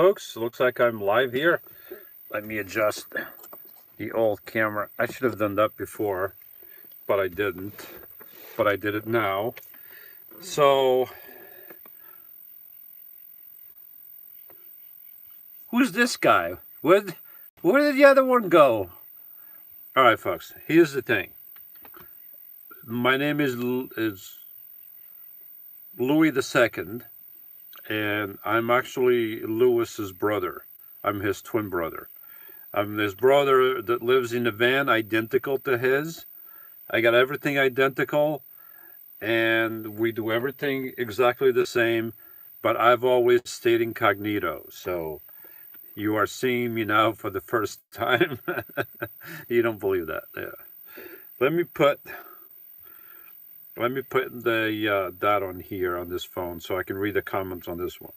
Folks, looks like I'm live here. Let me adjust the old camera. I should have done that before, but I didn't. But I did it now. So, who's this guy? Where did the other one go? All right, folks. Here's the thing. My name is Louis II, and I'm actually Louis's brother. I'm his twin brother. I'm his brother that lives in a van identical to his. I got everything identical, and we do everything exactly the same, but I've always stayed incognito. So you are seeing me now for the first time. You don't believe that. Yeah. Let me put the that on here on this phone so I can read the comments on this one.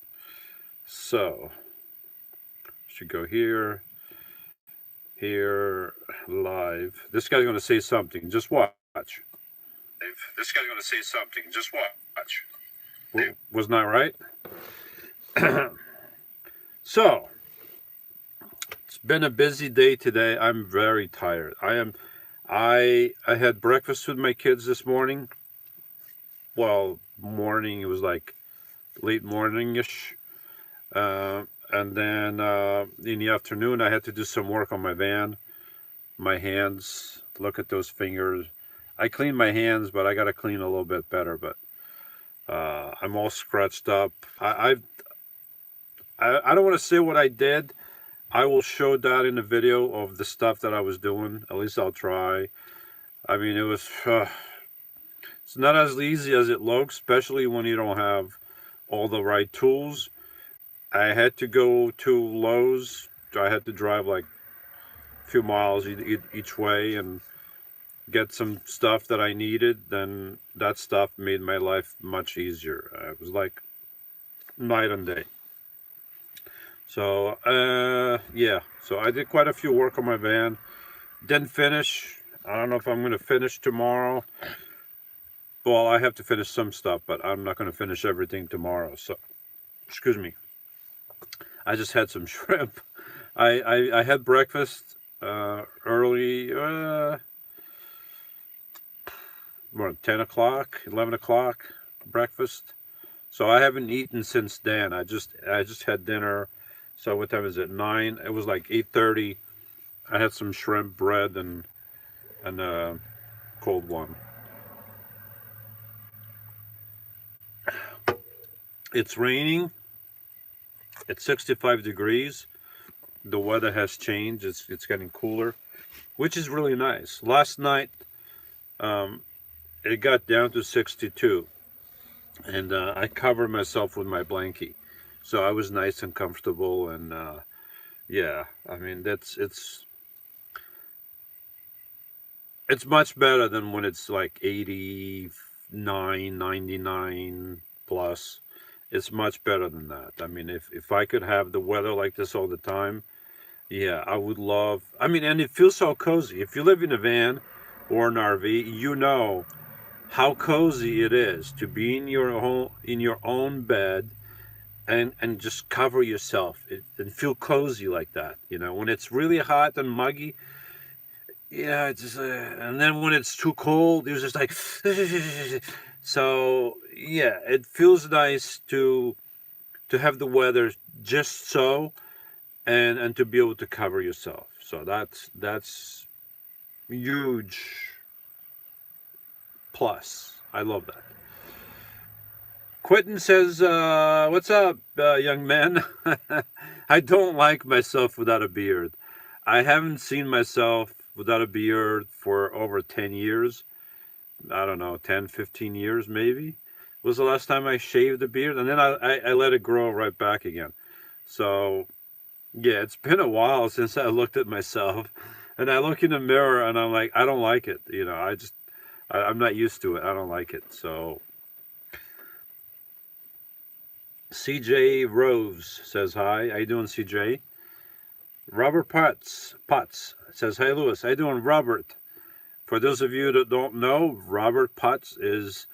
So should go here, live. This guy's going to say something. Just watch. This guy's going to say something. Just watch. Wasn't that right? So, it's been a busy day today. I'm very tired. I had breakfast with my kids this morning. Well, morning, it was like late morning-ish. And then in the afternoon, I had to do some work on my van. My hands, look at those fingers. I clean my hands, but I got to clean a little bit better. But I'm all scratched up. I don't want to say what I did. I will show that in the video of the stuff that I was doing. At least I'll try. I mean, it was... it's not as easy as it looks, especially when you don't have all the right tools. I had to go to Lowe's. I had to drive like a few miles each way and get some stuff that I needed. Then that stuff made my life much easier. It was like night and day. So, yeah. So I did quite a few work on my van. Didn't finish. I don't know if I'm going to finish tomorrow. Well, I have to finish some stuff, but I'm not going to finish everything tomorrow. So, excuse me. I just had some shrimp. I had breakfast early, 10 o'clock, 11 o'clock breakfast. So I haven't eaten since then. I just had dinner. So what time is it? 9. It was like 8:30. I had some shrimp bread and cold one. It's raining. It's 65 degrees. The weather has changed. It's getting cooler, which is really nice. Last night, it got down to 62, and I covered myself with my blankie, so I was nice and comfortable. And yeah, I mean it's much better than when it's like 89, 99 plus. It's much better than that. I mean, if I could have the weather like this all the time, yeah, I would love. I mean, and it feels so cozy. If you live in a van or an RV, you know how cozy it is to be in your own bed and just cover yourself and feel cozy like that. You know, when it's really hot and muggy, yeah, it's just, and then when it's too cold, it's just like. So yeah, it feels nice to have the weather just so, and to be able to cover yourself. So that's huge plus. I love that. Quentin says, "What's up, young man? I don't like myself without a beard. I haven't seen myself without a beard for over 10 years. I don't know, 10, 15 years maybe. Was the last time I shaved the beard, and then I let it grow right back again. So, yeah, it's been a while since I looked at myself, and I look in the mirror, and I'm like, I don't like it. You know, I'm not used to it. I don't like it. So, CJ Rose says hi. How you doing, CJ? Robert Potts says, "Hey, Louis. How you doing, Robert?" For those of you that don't know, Robert Potts is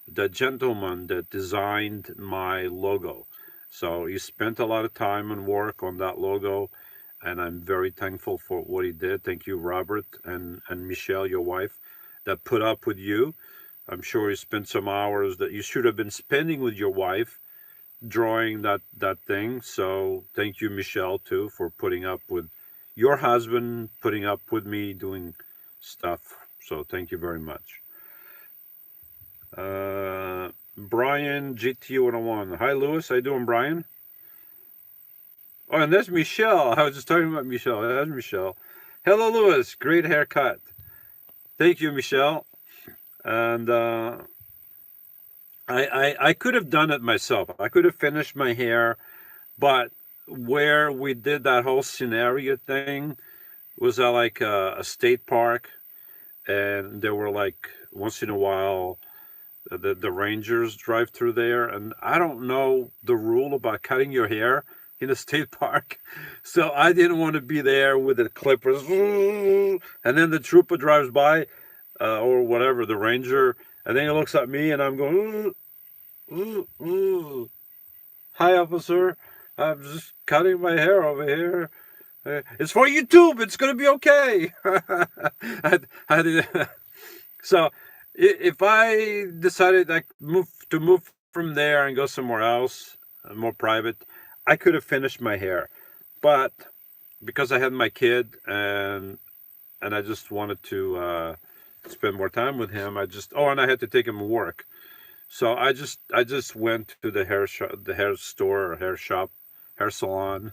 the gentleman that designed my logo. So he spent a lot of time and work on that logo, and I'm very thankful for what he did. Thank you, Robert and Michelle, your wife, that put up with you. I'm sure you spent some hours that you should have been spending with your wife drawing that thing. So thank you, Michelle, too, for putting up with your husband, putting up with me doing stuff. So thank you very much. Brian GT 101. Hi, Lewis. How you doing, Brian? Oh, and there's Michelle. I was just talking about Michelle. There's Michelle. Hello, Lewis. Great haircut. Thank you, Michelle. And I could have done it myself. I could have finished my hair, but where we did that whole scenario thing was at like a state park, and there were like once in a while the rangers drive through there, and I don't know the rule about cutting your hair in a state park, so I didn't want to be there with the clippers, and then the trooper drives by, or whatever, the ranger, and then he looks at me, and I'm going, ooh, ooh. Hi, officer. I'm just cutting my hair over here. It's for YouTube. It's gonna be okay. I did. So, if I decided like move from there and go somewhere else, more private, I could have finished my hair, but because I had my kid and I just wanted to spend more time with him, and I had to take him to work. So I just went to the hair shop, the hair store, or hair shop, hair salon,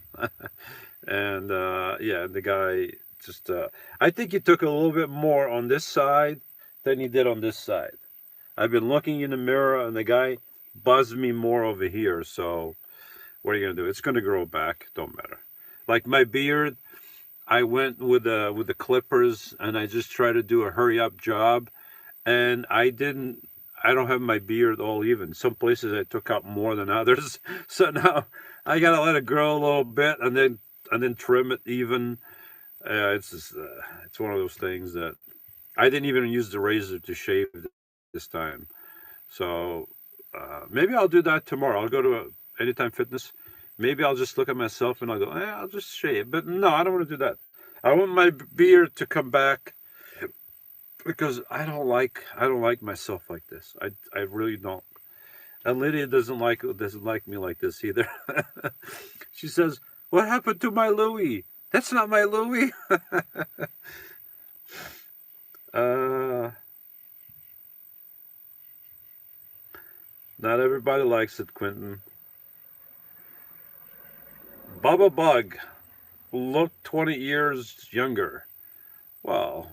and yeah, the guy just I think he took a little bit more on this side than he did on this side. I've been looking in the mirror, and the guy buzzed me more over here. So what are you gonna do? It's gonna grow back. Don't matter. Like my beard, I went with the clippers, and I just tried to do a hurry up job, and I don't have my beard all even. Some places I took out more than others. So now I gotta let it grow a little bit and then trim it even. It's just, it's one of those things that I didn't even use the razor to shave this time. So maybe I'll do that tomorrow. I'll go to Anytime Fitness. Maybe I'll just look at myself and I'll go, I'll just shave. But no, I don't want to do that. I want my beard to come back because I don't like myself like this. I really don't. And Lydia doesn't like me like this either. She says, "What happened to my Louis? That's not my Louis." uh, Not everybody likes it, Quentin. Bubba Bug, look 20 years younger. Well,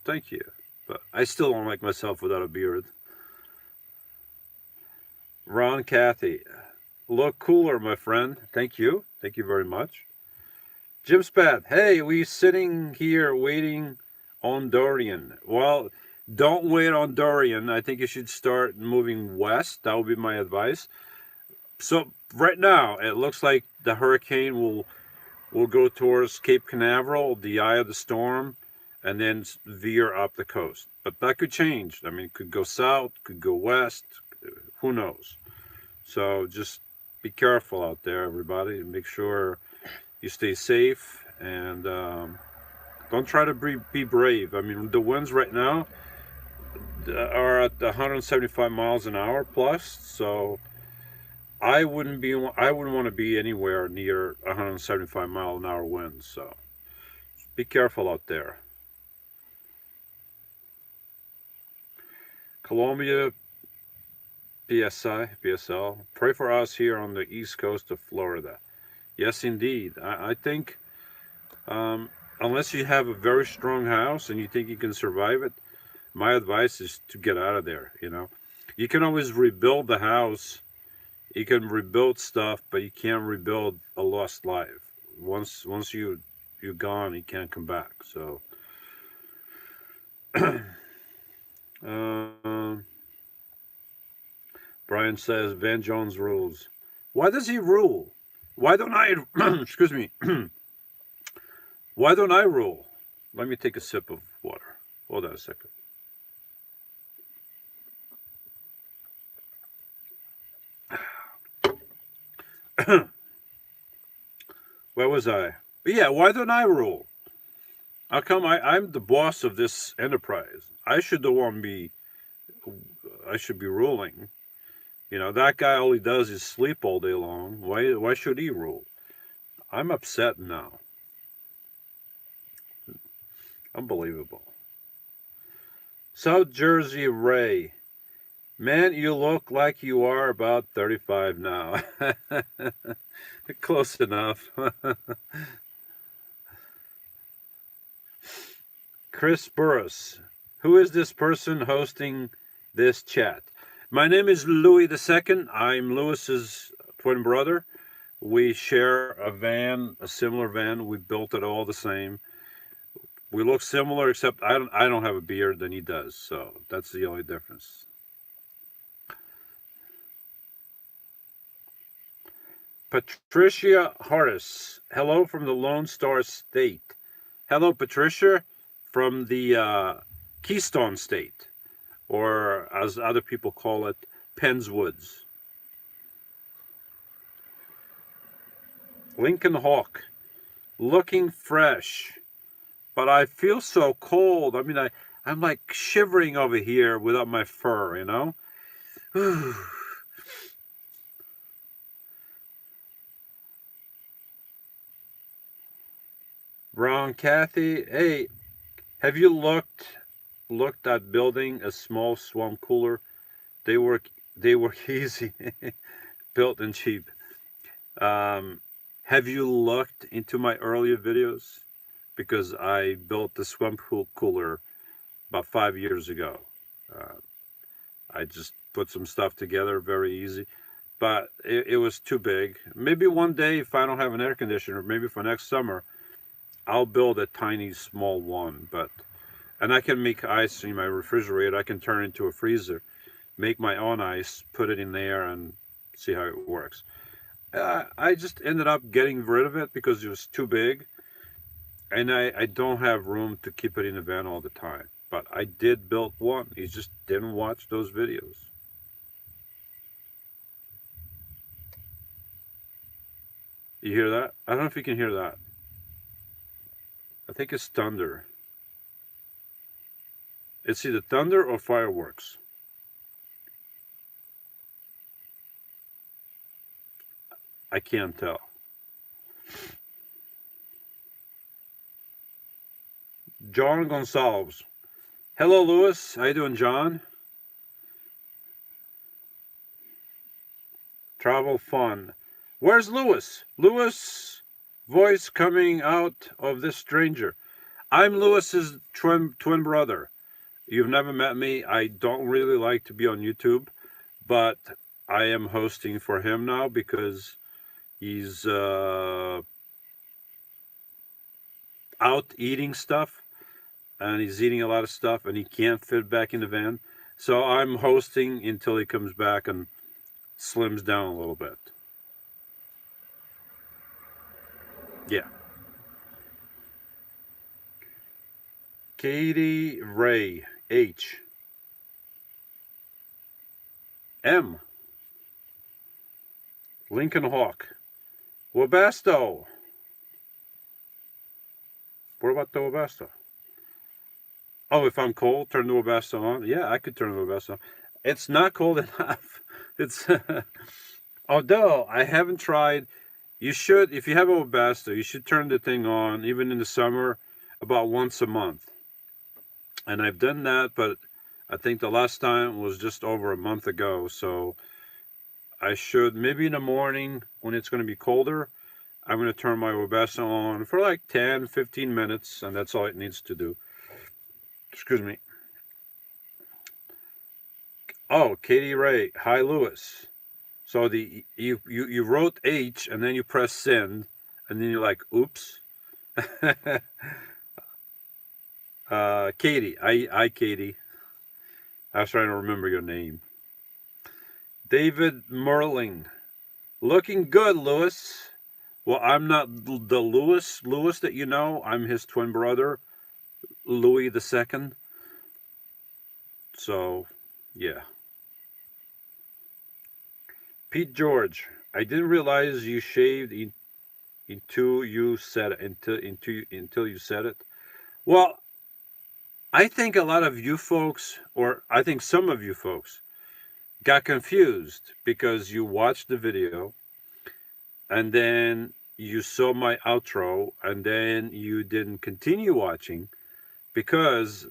thank you, but I still don't like myself without a beard. Ron Cathy, look cooler, my friend. Thank you. Thank you very much. Jim Spat, hey, we sitting here waiting on Dorian. Well, don't wait on Dorian. I think you should start moving west. That would be my advice. So right now, it looks like the hurricane will go towards Cape Canaveral, the eye of the storm, and then veer up the coast. But that could change. I mean, it could go south, could go west. Who knows? So just be careful out there, everybody, and make sure you stay safe, and don't try to be brave. I mean, the winds right now are at 175 miles an hour plus, so I wouldn't want to be anywhere near 175 mile an hour winds. So be careful out there. Columbia, PSL, pray for us here on the east coast of Florida. Yes, indeed. I think unless you have a very strong house and you think you can survive it, my advice is to get out of there. You can always rebuild the house. You can rebuild stuff, but you can't rebuild a lost life. Once you're gone, you can't come back. So, Brian says Van Jones rules. Why does he rule? Why don't I? Excuse me. Why don't I rule? Let me take a sip of water. Hold on a second. Where was I? Yeah, why don't I rule? How come I'm the boss of this enterprise? I should the one be. I should be ruling. You know, that guy all he does is sleep all day long. Why should he rule? I'm upset now. Unbelievable. South Jersey Ray. Man, you look like you are about 35 now. Close enough. Chris Burris. Who is this person hosting this chat? My name is Louis II. I'm Lewis's twin brother. We share a van, a similar van. We built it all the same. We look similar, except I don't have a beard than he does, so that's the only difference. Patricia Harris. Hello from the Lone Star State. Hello, Patricia, from the Keystone State, or as other people call it, Penns Woods. Lincoln Hawk. Looking fresh. But I feel so cold. I mean, I'm like shivering over here without my fur, you know? Wrong, Kathy. Hey, have you looked at building a small swamp cooler? They were easy, built and cheap. Have you looked into my earlier videos? Because I built the swamp cooler about 5 years ago. I just put some stuff together, very easy. But it was too big. Maybe one day, if I don't have an air conditioner, maybe for next summer, I'll build a tiny, small one. And I can make ice in my refrigerator. I can turn it into a freezer, make my own ice, put it in there, and see how it works. I just ended up getting rid of it because it was too big. And I don't have room to keep it in the van all the time. But I did build one. You just didn't watch those videos. You hear that? I don't know if you can hear that. I think it's thunder. It's either thunder or fireworks. I can't tell. John Gonsalves. Hello, Lewis. How you doing, John? Travel fun. Where's Lewis? Lewis voice coming out of this stranger. I'm Lewis's twin brother. You've never met me. I don't really like to be on YouTube, but I am hosting for him now because he's out eating stuff, and he's eating a lot of stuff, and he can't fit back in the van. So I'm hosting until he comes back and slims down a little bit. Yeah. Katie Ray H. M. Lincoln Hawk. Webasto. What about the Webasto? Oh, if I'm cold, turn the Webasto on. Yeah, I could turn the Webasto on. It's not cold enough. It's although I haven't tried. You should, if you have a Webasto, you should turn the thing on even in the summer about once a month. And I've done that, but I think the last time was just over a month ago. So I should, maybe in the morning when it's going to be colder, I'm going to turn my Webasto on for like 10, 15 minutes, and that's all it needs to do. Excuse me. Oh, Katie Ray. Hi, Lewis. So you wrote H, and then you press send, and then you're like, oops. Katie. I Katie. I was trying to remember your name. David Merling. Looking good, Lewis. Well, I'm not the Lewis that you know. I'm his twin brother, Louis II. So, yeah. Pete George. I didn't realize you shaved until you said it. Until you said it. Well, I think a lot of you folks, or I think some of you folks, got confused because you watched the video and then you saw my outro and then you didn't continue watching because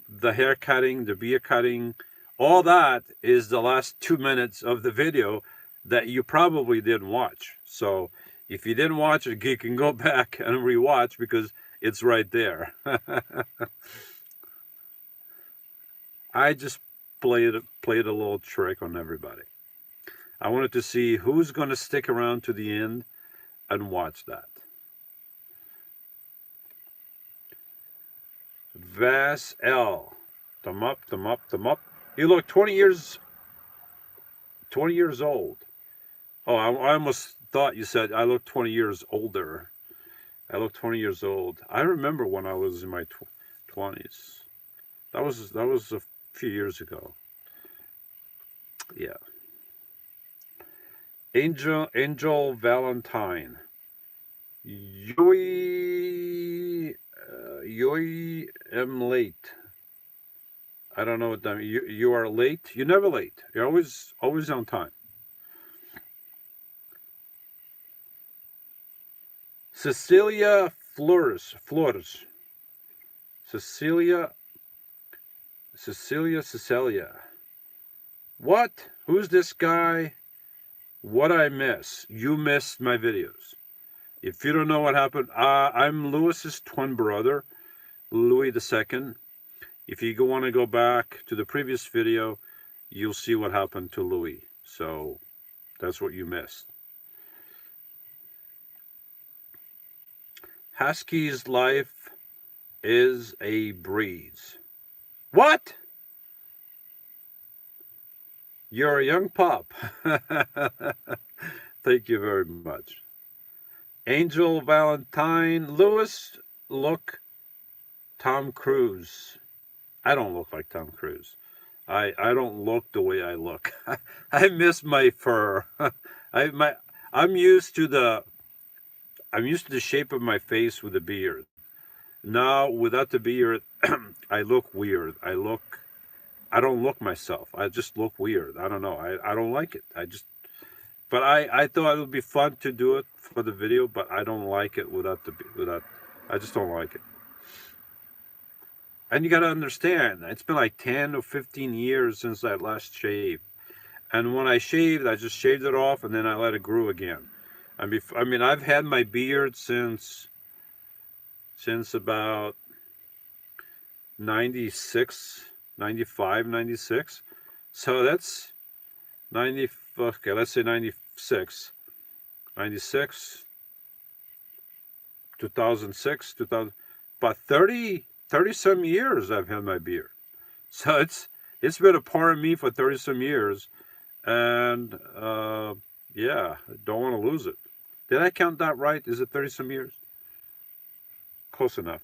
the hair cutting, the beard cutting, all that is the last 2 minutes of the video that you probably didn't watch. So if you didn't watch it, you can go back and rewatch because it's right there. I just played a little trick on everybody. I wanted to see who's going to stick around to the end and watch that. Vas L. Thumb up, thumb up, thumb up. You look 20 years old. Oh, I almost thought you said I look 20 years older. I look 20 years old. I remember when I was in my 20s. That was a few years ago. Yeah. Angel Valentine. Yoi am late. I don't know what that means. You are late. You're never late. You're always on time. Cecilia Flores. Cecilia. What? Who's this guy? What I miss? You missed my videos. If you don't know what happened, I'm Lewis's twin brother, Louis II. If you want to go back to the previous video, you'll see what happened to Louis. So that's what you missed. Husky's life is a breeze. What? You're a young pup. Thank you very much. Angel Valentine. Lewis, look Tom Cruise. I don't look like Tom Cruise. I don't look the way I look. I miss my fur. I'm used to the shape of my face with a beard. Now without the beard, I look weird. I don't look myself. I just look weird. I don't know. I don't like it. But I thought it would be fun to do it for the video, but I don't like it without I just don't like it. And you got to understand, it's been like 10 or 15 years since I last shaved. And when I shaved, I just shaved it off and then I let it grow again. I mean, I've had my beard since about 96, 95, 96. So that's 90, okay, let's say 96, 2006, 2000, but 30 some years I've had my beard. So it's been a part of me for 30 some years. And yeah, don't want to lose it. Did I count that right? Is it 30 some years? Close enough.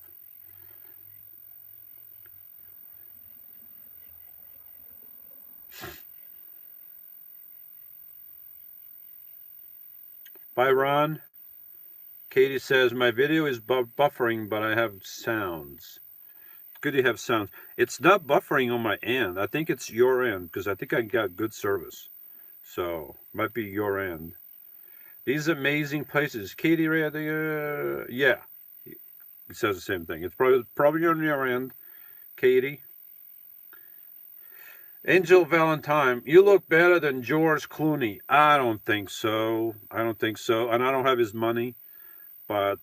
Bye, Ron. Katie says, my video is buffering, but I have sounds. Good to have sounds. It's not buffering on my end. I think it's your end, because I think I got good service. So, might be your end. These amazing places. Katie, yeah. It says the same thing. It's probably on your end, Katie. Angel Valentine, you look better than George Clooney. I don't think so. And I don't have his money. But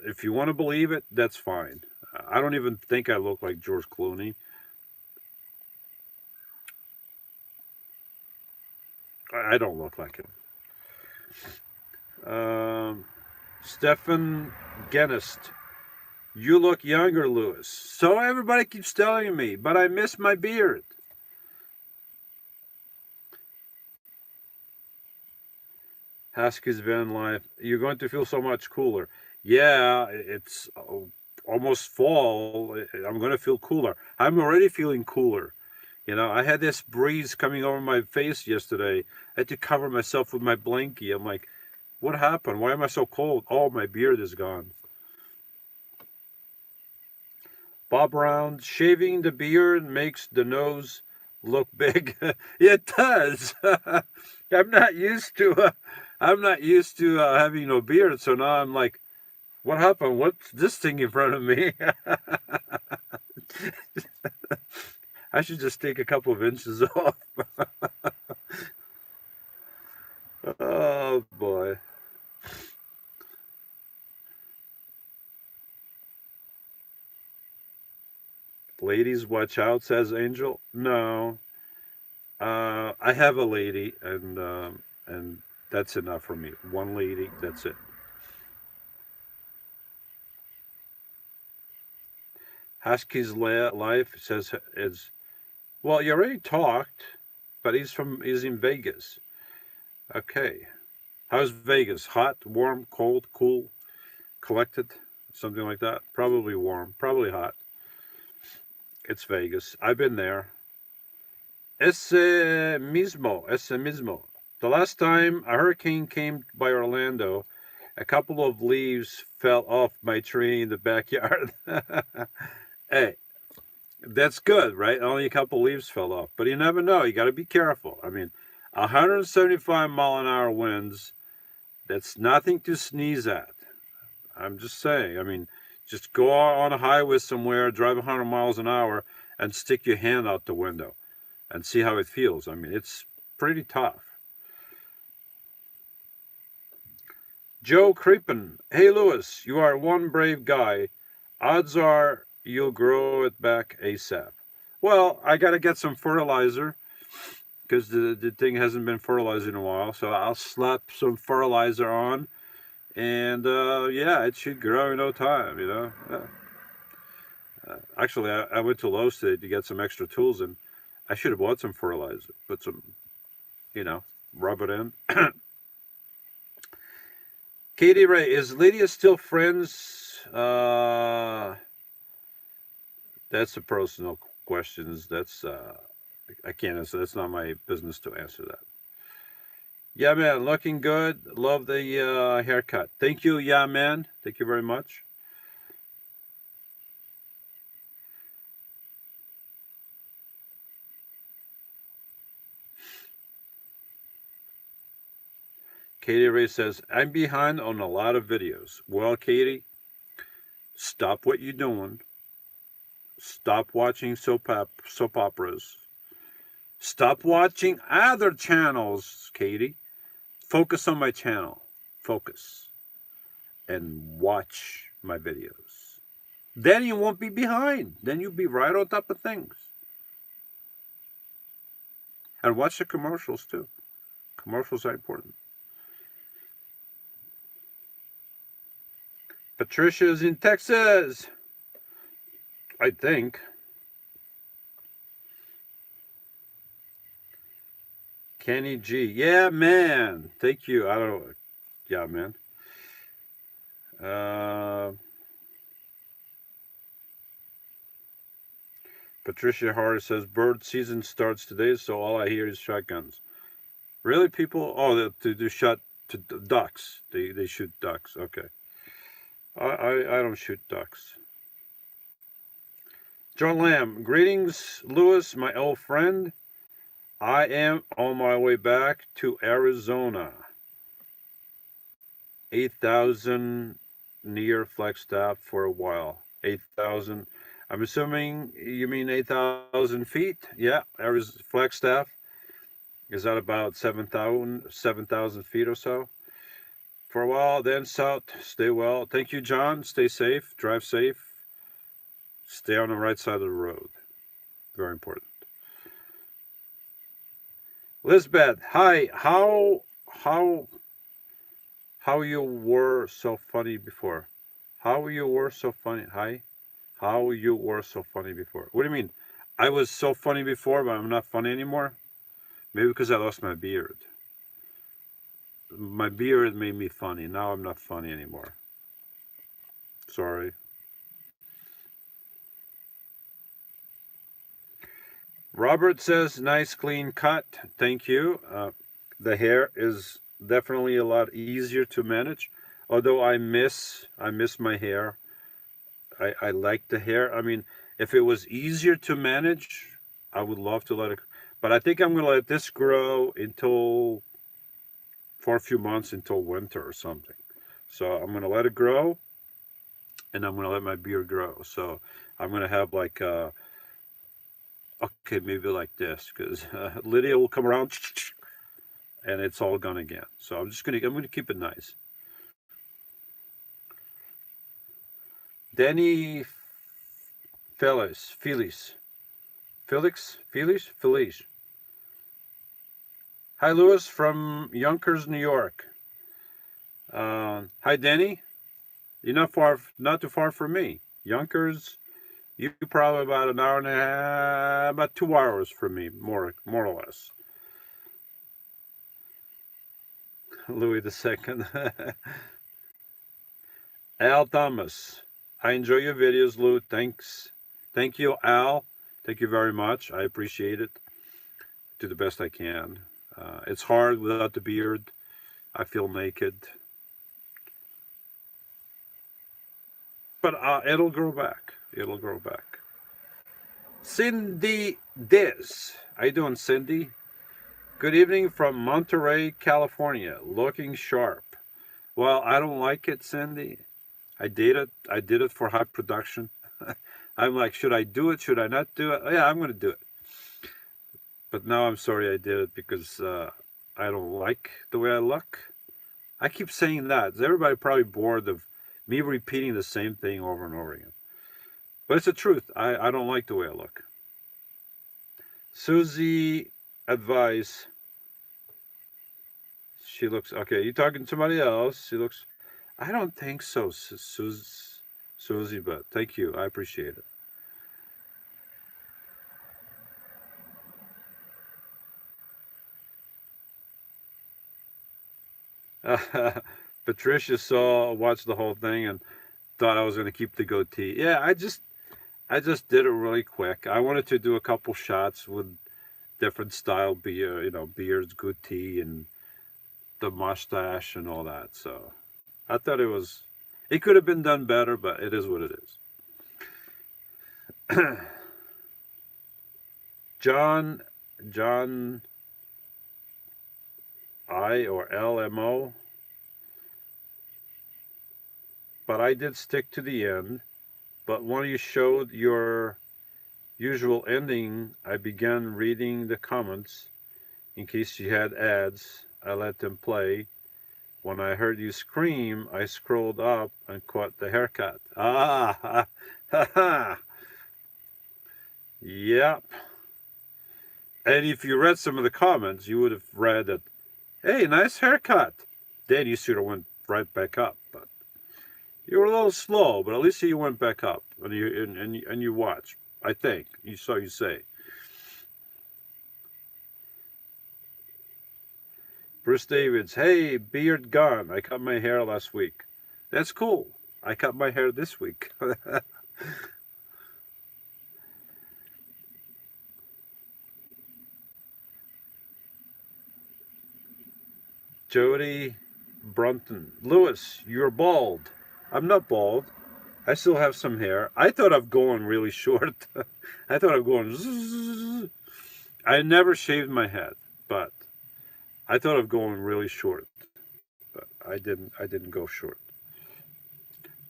if you want to believe it, that's fine. I don't even think I look like George Clooney. I don't look like him. Stefan Genist, you look younger, Lewis. So everybody keeps telling me, but I miss my beard. Husky's van life. You're going to feel so much cooler. Yeah, it's almost fall. I'm going to feel cooler. I'm already feeling cooler. You know, I had this breeze coming over my face yesterday. I had to cover myself with my blankie. I'm like, what happened? Why am I so cold? Oh, my beard is gone. Bob Round, shaving the beard makes the nose look big. It does. I'm not used to. I'm not used to having no beard, so now I'm like, what happened? What's this thing in front of me? I should just take a couple of inches off. Oh boy. Ladies, watch out, says Angel. No, I have a lady, and that's enough for me. One lady, that's it. Husky's life says is well. You already talked, but he's in Vegas. Okay, how's Vegas? Hot, warm, cold, cool, collected, something like that. Probably warm, probably hot. It's Vegas. I've been there. Ese mismo. The last time a hurricane came by Orlando, a couple of leaves fell off my tree in the backyard. Hey, that's good, right? Only a couple leaves fell off, but you never know. You got to be careful. I mean, 175-mile-an-hour winds, that's nothing to sneeze at. I'm just saying. I mean, just go on a highway somewhere, drive 100 miles an hour, and stick your hand out the window and see how it feels. I mean, it's pretty tough. Joe Creepin. Hey, Lewis, you are one brave guy. Odds are you'll grow it back ASAP. Well, I got to get some fertilizer because the thing hasn't been fertilized in a while. So I'll slap some fertilizer on, and yeah, it should grow in no time, you know. Actually, I went to Lowe's today to get some extra tools, and I should have bought some fertilizer, put some, you know, rub it in. Katie Ray, is Lydia still friends? That's a personal questions. That's I can't answer. That's not my business to answer that. Yeah, man, looking good. Love the haircut. Thank you, yeah, man. Thank you very much. Katie Ray says, I'm behind on a lot of videos. Well, Katie, stop what you're doing. Stop watching soap operas. Stop watching other channels, Katie. Focus on my channel. Focus. And watch my videos. Then you won't be behind. Then you'll be right on top of things. And watch the commercials too. Commercials are important. Patricia's in Texas, I think. Kenny G. Yeah, man. Thank you. I don't know. Yeah, man. Patricia Hart says bird season starts today, so all I hear is shotguns. Really, people? Oh, they shot to ducks. They shoot ducks. Okay. I don't shoot ducks. John Lamb, greetings, Lewis, my old friend. I am on my way back to Arizona. 8,000 near Flagstaff for a while. 8,000. I'm assuming you mean 8,000 feet? Yeah, Flagstaff is at about 7,000 feet or so. For a while, then south. Stay well. Thank you, John. Stay safe. Drive safe. Stay on the right side of the road. Very important. Lisbeth, hi. How you were so funny before? How you were so funny? Hi. How you were so funny before? What do you mean? I was so funny before, but I'm not funny anymore? Maybe because I lost my beard. My beard made me funny. Now I'm not funny anymore. Sorry. Robert says, nice clean cut. Thank you. The hair is definitely a lot easier to manage. Although I miss my hair. I like the hair. I mean, if it was easier to manage, I would love to let it. But I think I'm going to let this grow until for a few months until winter or something. So I'm going to let it grow, and I'm going to let my beard grow. So I'm going to have like okay, maybe like this, because Lydia will come around and it's all gone again. So I'm gonna keep it nice. Danny Felix, Felix. Hi, Louis from Yonkers, New York. Hi, Danny. You're not too far from me. Yonkers, you probably about an hour and a half, about 2 hours from me, more or less. Louis the Second. Al Thomas. I enjoy your videos, Lou. Thanks. Thank you, Al. Thank you very much. I appreciate it. Do the best I can. It's hard without the beard. I feel naked. But it'll grow back. It'll grow back. Cindy Diz. How you doing, Cindy? Good evening from Monterey, California. Looking sharp. Well, I don't like it, Cindy. I did it. I did it for high production. I'm like, should I do it? Should I not do it? Yeah, I'm going to do it. But now I'm sorry I did it because I don't like the way I look. I keep saying that. Is everybody probably bored of me repeating the same thing over and over again? But it's the truth. I don't like the way I look. Susie advice. She looks okay. You talking to somebody else? She looks. I don't think so, Susie. But thank you. I appreciate it. Patricia watched the whole thing and thought I was going to keep the goatee. Yeah, I just did it really quick. I wanted to do a couple shots with different style beards, goatee, and the mustache and all that. So I thought it could have been done better, but it is what it is. John I or LMO, but I did stick to the end. But when you showed your usual ending, I began reading the comments in case you had ads. I let them play. When I heard you scream, I scrolled up and caught the haircut. Ah, ha, ha, ha. Yep. And if you read some of the comments, you would have read that, hey, nice haircut. Then you sort of went right back up. But you were a little slow, but at least you went back up and you watched. I think you saw you say. Bruce Davids, hey, beard gone. I cut my hair last week. That's cool. I cut my hair this week. Jody Brunton. Lewis, you're bald. I'm not bald. I still have some hair. I thought of going really short. I thought of going zzz. I never shaved my head, but I thought of going really short. But I didn't go short.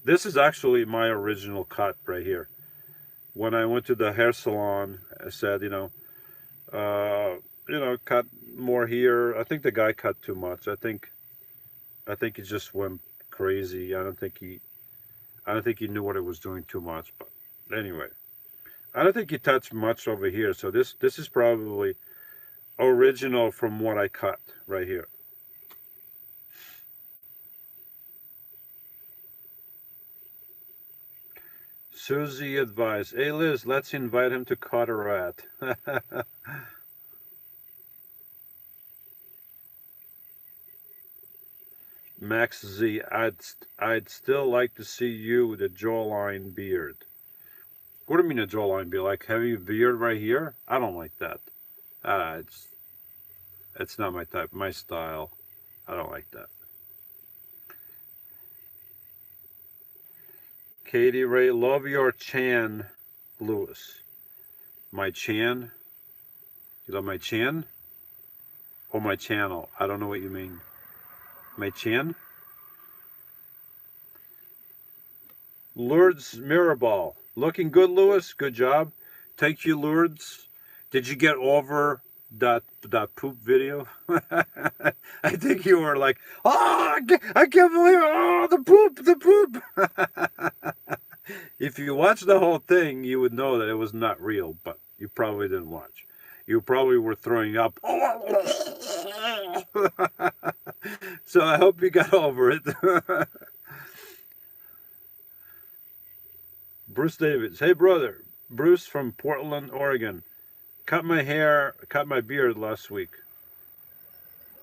This is actually my original cut right here. When I went to the hair salon, I said, cut more here. I think the guy cut too much. I think he just went crazy. I don't think he knew what he was doing too much. But anyway, I don't think he touched much over here. So this is probably original from what I cut right here. Susie advised, hey Liz, let's invite him to Carteret. Max Z, I'd still like to see you with a jawline beard. What do you mean a jawline? Be like heavy beard right here? I don't like that. Uh, it's it's not my type, my style. I don't like that. Katie Ray, love your Chan, Lewis. My Chan? You love my Chan? Or my channel? I don't know what you mean. My Chan? Lourdes Mirabal. Looking good, Lewis. Good job. Thank you, Lourdes. Did you get over that poop video? I think you were like, oh, I can't believe it. Oh, the poop. If you watched the whole thing, you would know that it was not real, but you probably didn't watch. You probably were throwing up. So I hope you got over it. Bruce Davids. Hey, brother. Bruce from Portland, Oregon. Cut my beard last week.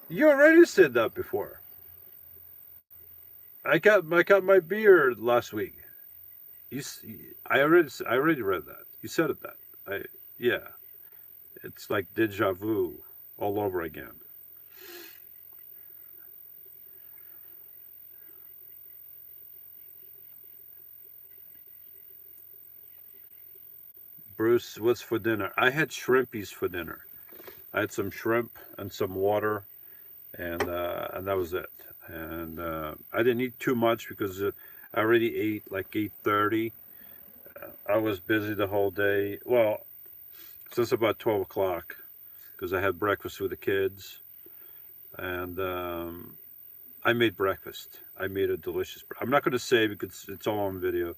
You already said that before. I cut my beard last week. I already read that. You said it that. Yeah. It's like deja vu all over again. Bruce, what's for dinner? I had shrimpies for dinner. I had some shrimp and some water, and that was it. And I didn't eat too much because I already ate like 8:30. I was busy the whole day. Well, since about 12 o'clock, because I had breakfast with the kids, and I made breakfast. I made a delicious. I'm not going to say because it's all on video,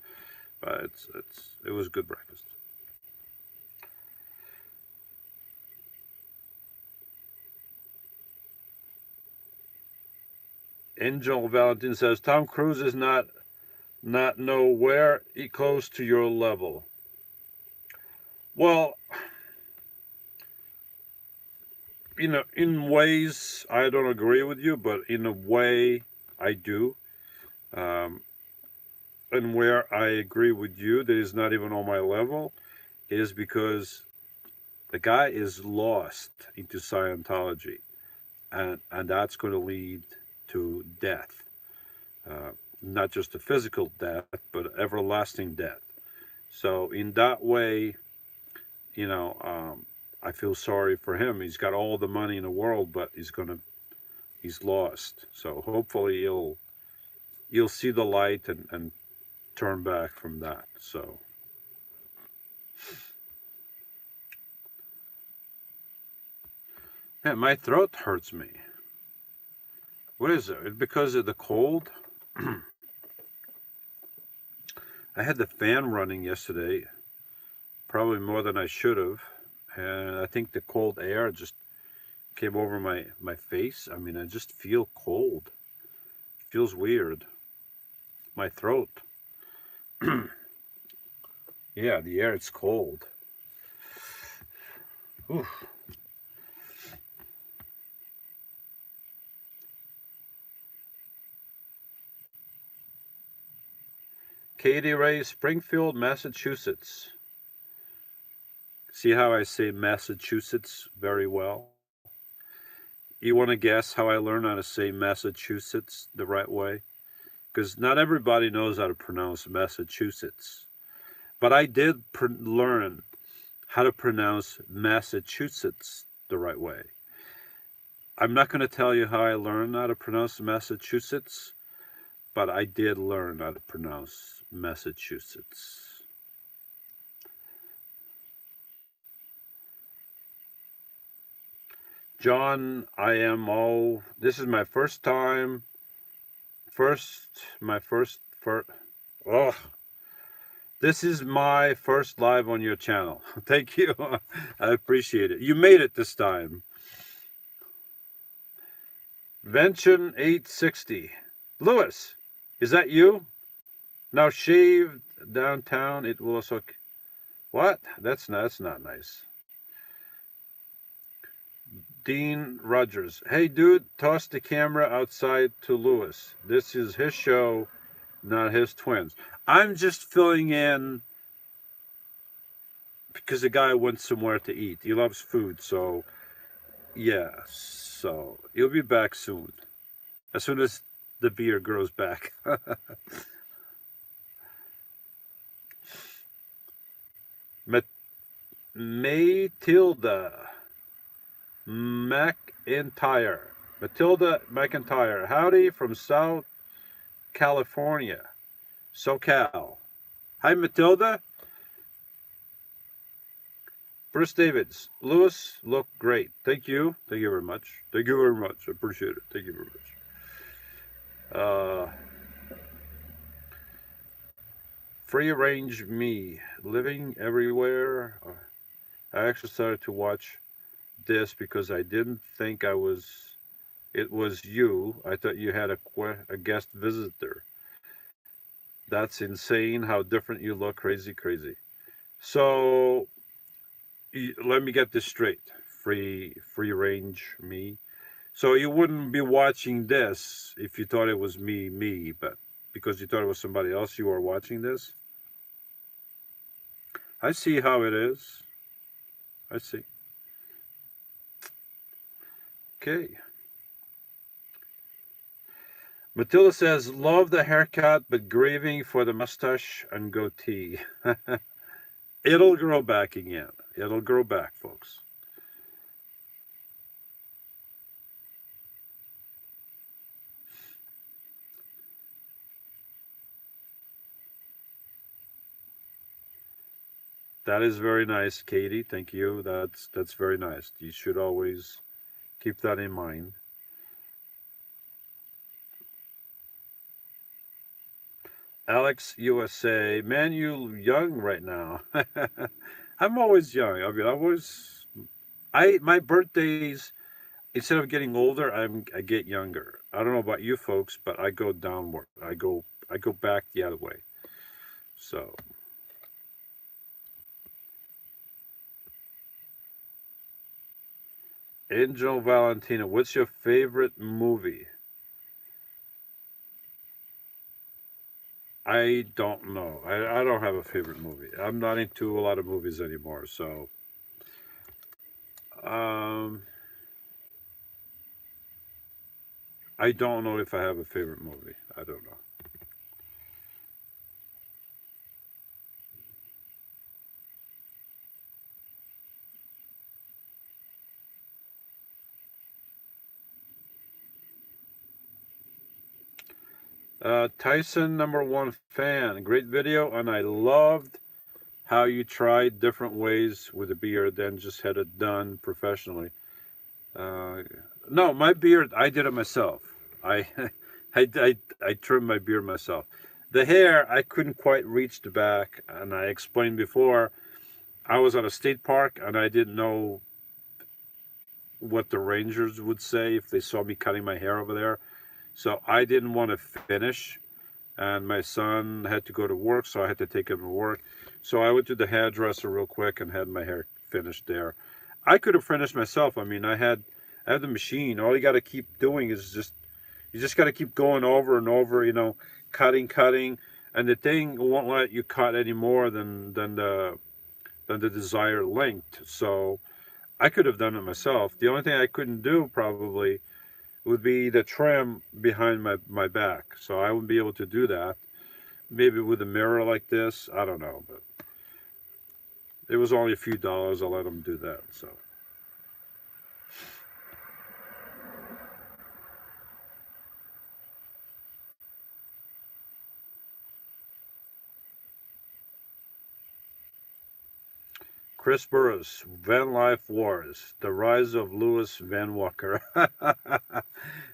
but it was good breakfast. Angel Valentin says Tom Cruise is not nowhere close to your level. Well, in ways I don't agree with you, but in a way I do. Um, and where I agree with you that is not even on my level is because the guy is lost into Scientology, and that's going to lead to death. Uh, Not just a physical death, but everlasting death. So in that way, I feel sorry for him. He's got all the money in the world, but he's lost. So hopefully you'll see the light and turn back from that. So man, my throat hurts me. What is it? Because of the cold? I had the fan running yesterday, probably more than I should have. And I think the cold air just came over my face. I mean, I just feel cold. It feels weird. My throat. Yeah, the air, it's cold. Oof. Katie Ray, Springfield, Massachusetts. See how I say Massachusetts very well? You want to guess how I learned how to say Massachusetts the right way? Because not everybody knows how to pronounce Massachusetts. But I did learn how to pronounce Massachusetts the right way. I'm not going to tell you how I learned how to pronounce Massachusetts, but I did learn how to pronounce Massachusetts. John, this is my first time, oh, this is my first live on your channel. Thank you. I appreciate it. You made it this time. Vention 860. Lewis, is that you? Now shaved downtown, it will also... What? That's not nice. Dean Rogers. Hey, dude, toss the camera outside to Lewis. This is his show, not his twins. I'm just filling in because the guy went somewhere to eat. He loves food, so yeah. So he'll be back soon, as soon as the beard grows back. Mat- Matilda McIntyre. Matilda McIntyre. Howdy from South California. SoCal. Hi, Matilda. Bruce Davids. Lewis, look great. Thank you. Thank you very much. Thank you very much. I appreciate it. Thank you very much. Free range me. Living everywhere. I actually started to watch this because I didn't think it was you. I thought you had a guest visitor. That's insane how different you look. Crazy, crazy. So let me get this straight. Free range me. So you wouldn't be watching this if you thought it was me, but because you thought it was somebody else, you are watching this. I see how it is. I see. Okay. Matilda says, love the haircut, but grieving for the mustache and goatee. It'll grow back again. It'll grow back, folks. That is very nice, Katie. Thank you. That's very nice. You should always keep that in mind. Alex USA, man, you young right now. I'm always young. I mean, I my birthdays instead of getting older, I get younger. I don't know about you folks, but I go downward. I go back the other way. So, Angel Valentina, what's your favorite movie? I don't know. I don't have a favorite movie. I'm not into a lot of movies anymore. So, um, I don't know if I have a favorite movie. I don't know. Tyson, number one fan. Great video, and I loved how you tried different ways with a beard, then just had it done professionally. Uh, no, my beard, I did it myself. I, I trimmed my beard myself. The hair, I couldn't quite reach the back, and I explained before, I was at a state park, and I didn't know what the rangers would say if they saw me cutting my hair over there. So I didn't want to finish, and my son had to go to work, so I had to take him to work. So I went to the hairdresser real quick and had my hair finished there. I could have finished myself. I mean, I have the machine. All you got to keep doing is just you just got to keep going over and over. Cutting, and the thing won't let you cut any more than the desired length. So I could have done it myself. The only thing I couldn't do probably would be the trim behind my back. So I wouldn't be able to do that. Maybe with a mirror like this, I don't know, but it was only a few dollars. I let them do that. So Chris Burris, Van Life Wars, The Rise of Louis Van Walker.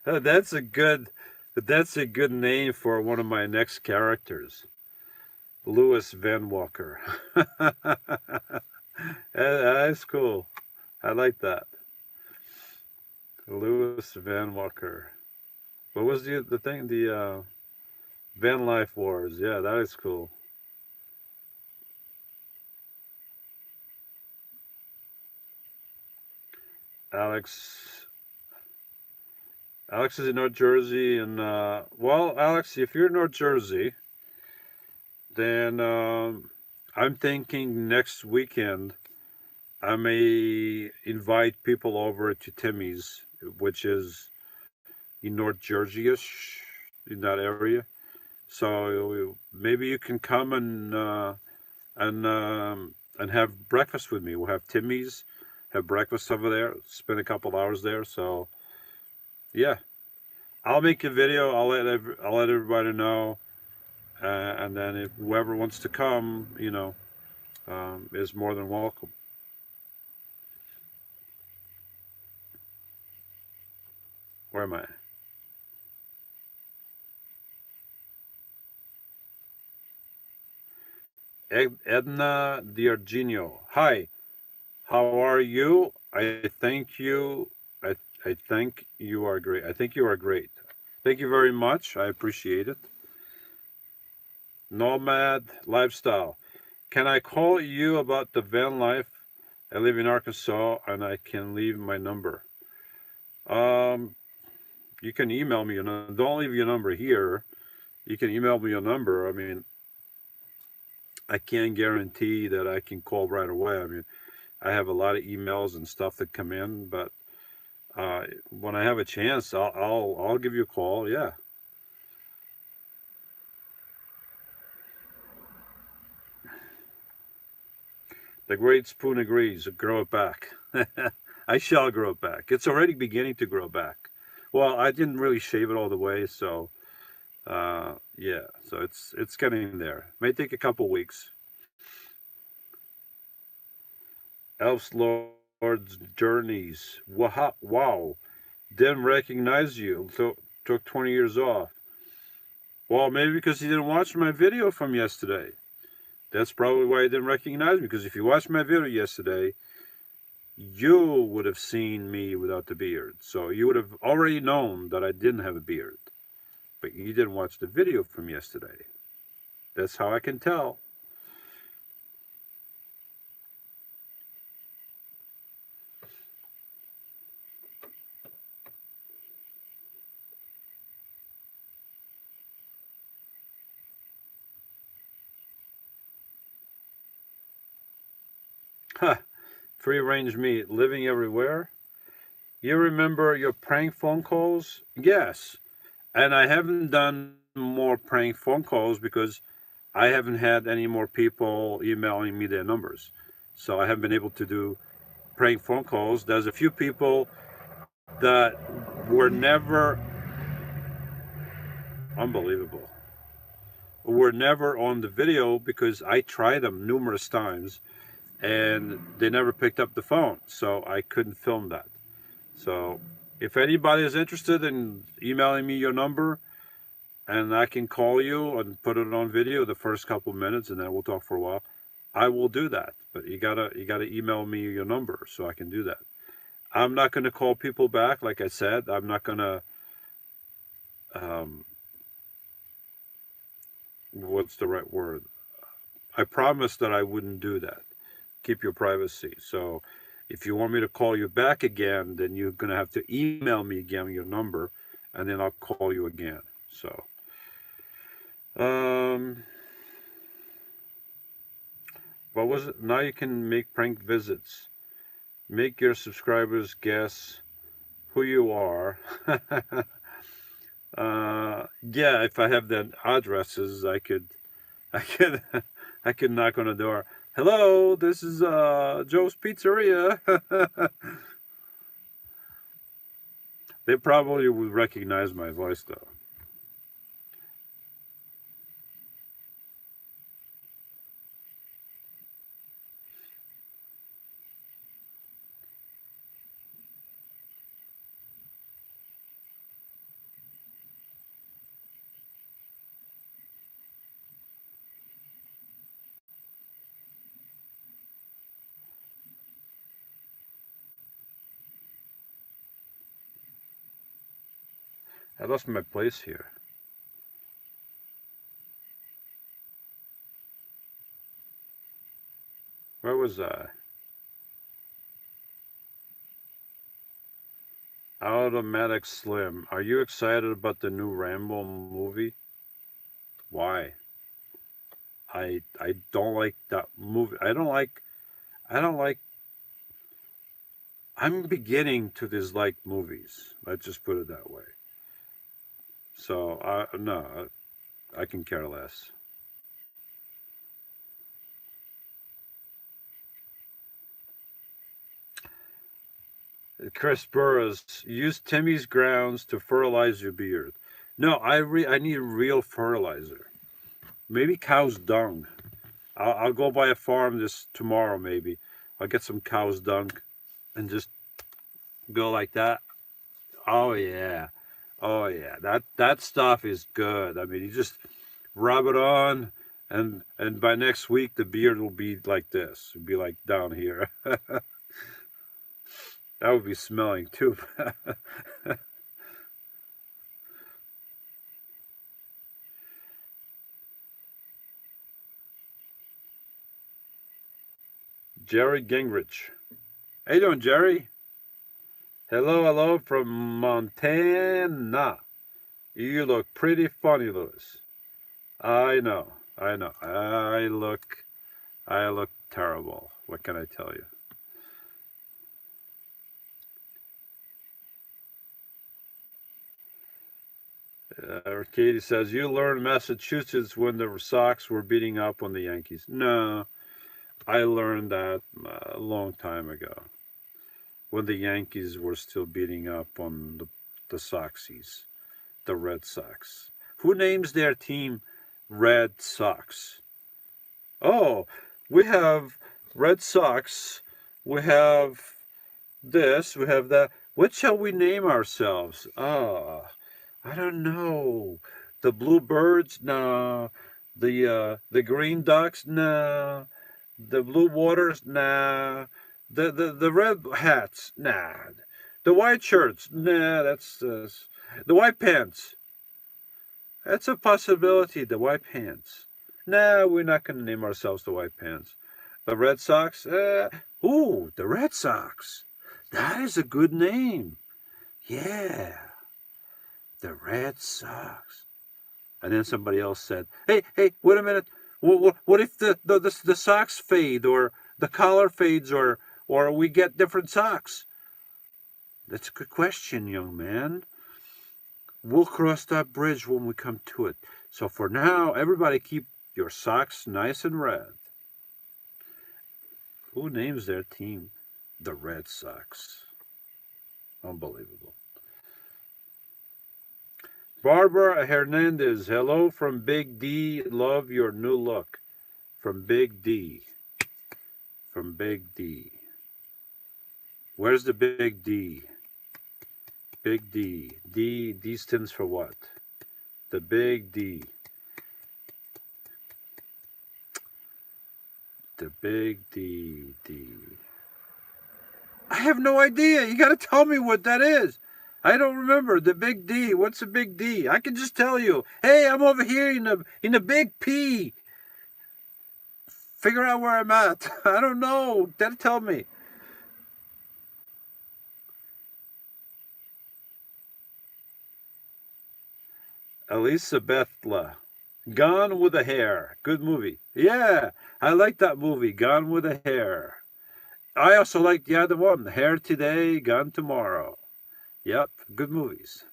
that's a good that's a good name for one of my next characters. Louis Van Walker. That's cool. I like that. Louis Van Walker. What was the thing? The Van Life Wars. Yeah, that is cool. Alex. Alex is in North Jersey, and well, Alex, if you're in North Jersey, then I'm thinking next weekend I may invite people over to Timmy's, which is in North Jersey-ish, in that area. So maybe you can come and have breakfast with me. We'll have Timmy's, have breakfast over there, spend a couple hours there. So yeah, I'll make a video. I'll let everybody know, and then if whoever wants to come, is more than welcome. Where am I? Edna Diargenio. Hi, how are you? I thank you. I think you are great. I think you are great. Thank you very much. I appreciate it. Nomad lifestyle. Can I call you about the van life? I live in Arkansas and I can leave my number. Um, you can email me. Don't leave your number here. You can email me your number. I mean, I can't guarantee that I can call right away. I mean, I have a lot of emails and stuff that come in, but when I have a chance, I'll give you a call. Yeah, the great spoon agrees. Grow it back. I shall grow it back. It's already beginning to grow back. Well, I didn't really shave it all the way, so yeah. So it's getting there. May take a couple weeks. Elf's Lord's Journeys. Wow, wow. Didn't recognize you. Took 20 years off. Well, maybe because he didn't watch my video from yesterday. That's probably why he didn't recognize me. Because if you watched my video yesterday, you would have seen me without the beard. So you would have already known that I didn't have a beard. But you didn't watch the video from yesterday. That's how I can tell. Huh. Free range meat, living everywhere. You remember your prank phone calls? Yes. And I haven't done more prank phone calls because I haven't had any more people emailing me their numbers. So I haven't been able to do prank phone calls. There's a few people that were never unbelievable. Were never on the video because I tried them numerous times and they never picked up the phone. So I couldn't film that. So if anybody is interested in emailing me your number and I can call you and put it on video the first couple of minutes and then we'll talk for a while, I will do that. But you gotta email me your number so I can do that. I'm not gonna call people back, like I said. I'm not gonna um, what's the right word? I promised that I wouldn't do that. Keep your privacy. So if you want me to call you back again, then you're gonna have to email me again your number, and then I'll call you again. So um, what was it? Now you can make prank visits. Make your subscribers guess who you are. Yeah, if I have the addresses, I could, I could knock on the door. Hello, this is Joe's Pizzeria. They probably would recognize my voice though. I lost my place here. Where was I? Automatic Slim. Are you excited about the new Rambo movie? Why? I I don't like that movie. I don't like. I'm beginning to dislike movies. Let's just put it that way. So no, I can care less. Chris Burroughs, use Timmy's grounds to fertilize your beard. No, I need real fertilizer. Maybe cow's dung. I'll go by a farm this tomorrow. Maybe I'll get some cow's dung and just go like that. Oh yeah, oh yeah. That stuff is good. I mean, you just rub it on, and by next week the beard will be like this. It'll be like down here. That would be smelling too. Jerry Gingrich. How you doing, Jerry? Hello, hello from Montana. You look pretty funny, Louis. I know, I know. I look terrible. What can I tell you? Katie says, you learned Massachusetts when the Sox were beating up on the Yankees. No, I learned that a long time ago when the Yankees were still beating up on the Soxies, the Red Sox. Who names their team Red Sox? Oh, we have Red Sox, we have this, we have that. What shall we name ourselves? I don't know. The Bluebirds? No. The Green Ducks? No. The Blue Waters? Nah. The Red Hats? Nah. The White Shirts? Nah, that's the White Pants. That's a possibility, the White Pants. Nah, we're not going to name ourselves the White Pants. The Red Sox? Ooh, the Red Sox. That is a good name. Yeah. The Red Sox. And then somebody else said, hey, wait a minute. What if the socks fade or the collar fades or we get different socks? That's a good question, young man. We'll cross that bridge when we come to it. So for now, everybody keep your socks nice and red. Who names their team the Red Sox? Unbelievable. Barbara Hernandez, hello from Big D. Love your new look. From Big D. From Big D. Where's the Big D? Big D. D stands for what? The Big D. The Big D. I have no idea. You got to tell me what that is. I don't remember the Big D. What's a Big D? I can just tell you. Hey, I'm over here in the Big P. Figure out where I'm at. I don't know. Gotta tell me. Elizabethla. Gone with a Hair. Good movie. Yeah, I like that movie. Gone with a Hair. I also like the other one. Hair Today, Gone Tomorrow. Yep, good movies.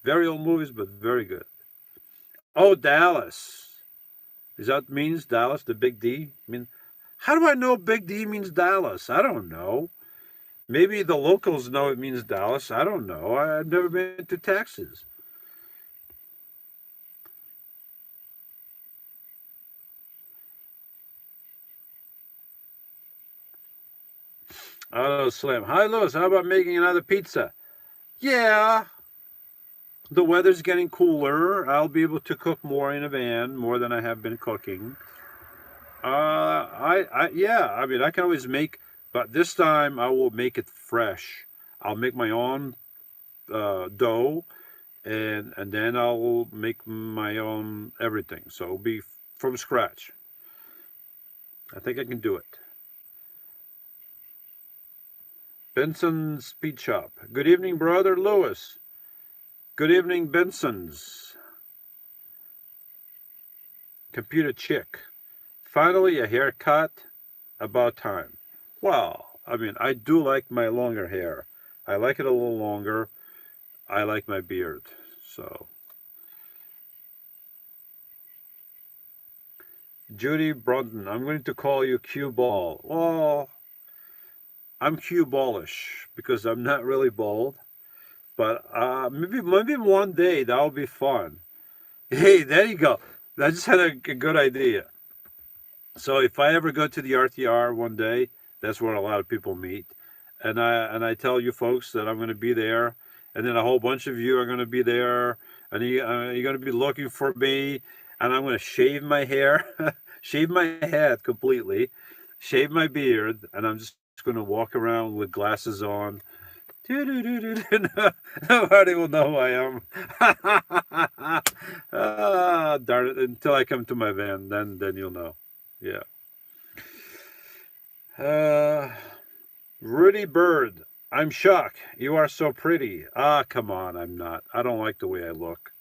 Very old movies, but very good. Oh, Dallas. Is that means Dallas, the Big D? I mean, how do I know Big D means Dallas? I don't know. Maybe the locals know it means Dallas. I don't know. I've never been to Texas. Oh, Slim. Hi, Louis. How about making another pizza? Yeah. The weather's getting cooler. I'll be able to cook more in a van, more than I have been cooking. Yeah. I mean, I can always make, but this time I will make it fresh. I'll make my own dough, and then I'll make my own everything. So it'll be from scratch. I think I can do it. Benson's Speed Shop. Good evening, brother Lewis. Good evening, Benson's. Computer Chick. Finally, a haircut. About time. Well, I mean, I do like my longer hair. I like it a little longer. I like my beard. So, Judy Brunton, I'm going to call you Q Ball. Well, I'm Q Ballish because I'm not really bald. But maybe one day that'll be fun. Hey, there you go. I just had a good idea. So if I ever go to the RTR one day, that's where a lot of people meet, and I tell you folks that I'm going to be there, and then a whole bunch of you are going to be there, and you're going to be looking for me, and I'm going to shave my hair, shave my head completely, shave my beard, and I'm just going to walk around with glasses on. Nobody will know who I am. Ah, darn it! Until I come to my van, then you'll know. Yeah. Uh, Rudy Bird, I'm shocked. You are so pretty. Ah, come on, I'm not. I don't like the way I look.